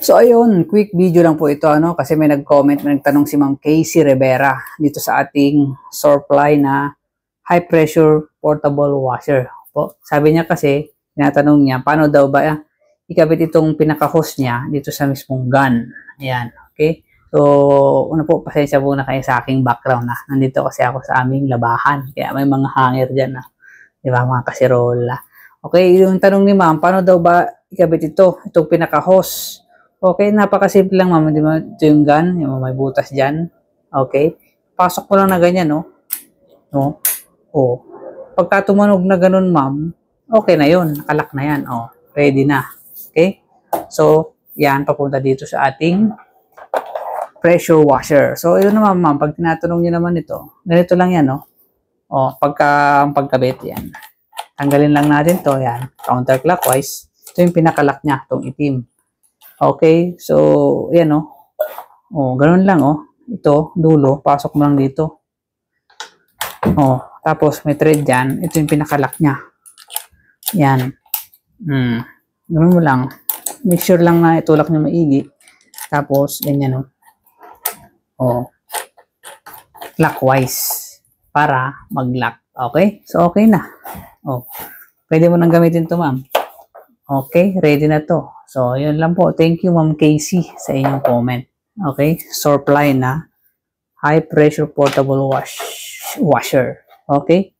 So ayun, quick video lang po ito ano kasi may nag-comment, may nagtanong si Ma'am Casey Rivera dito sa ating Surfly na high pressure portable washer. Po, sabi niya kasi, tinatanong niya paano daw ba ikabit itong pinaka-hose niya dito sa mismong gun. Ayan, okay? So, una po, pasensya po na kayo sa aking background na. Nandito kasi ako sa aming labahan. Kaya may mga hanger dyan na. Di ba, mga kasirola. Okay, yung tanong ni ma'am, paano daw ba ikabit ito? Itong pinaka-hose. Okay, napakasimple lang ma'am. Di ba, ito yung gun, yung may butas dyan. Okay, pasok mo lang na ganyan, no? No? O, pagka tumunog na ganun ma'am, okay na yun. Nakalak na yan. O, ready na. Okay? So, yan, papunta dito sa ating pressure washer. So, yun naman ma'am, pag tinatanong nyo naman ito, ganito lang yan, no? O, pagkabit, yan. Tanggalin lang natin to, yan. Counterclockwise. Ito yung pinakalak niya, itong itim. Okay, so, yan, no? O, ganun lang, oh. Ito, dulo, pasok mo lang dito. O, tapos may thread dyan. Ito yung pinakalak niya. Yan. Ganun mo lang. Make sure lang na itulak niya maigi. Tapos, ganyan, no? O, clockwise para mag-lock. Okay? So, okay na. O, pwede mo nang gamitin to, ma'am. Okay? Ready na to. So, yun lang po. Thank you, Ma'am Casey, sa inyong comment. Okay? Surfly na high pressure portable washer. Okay?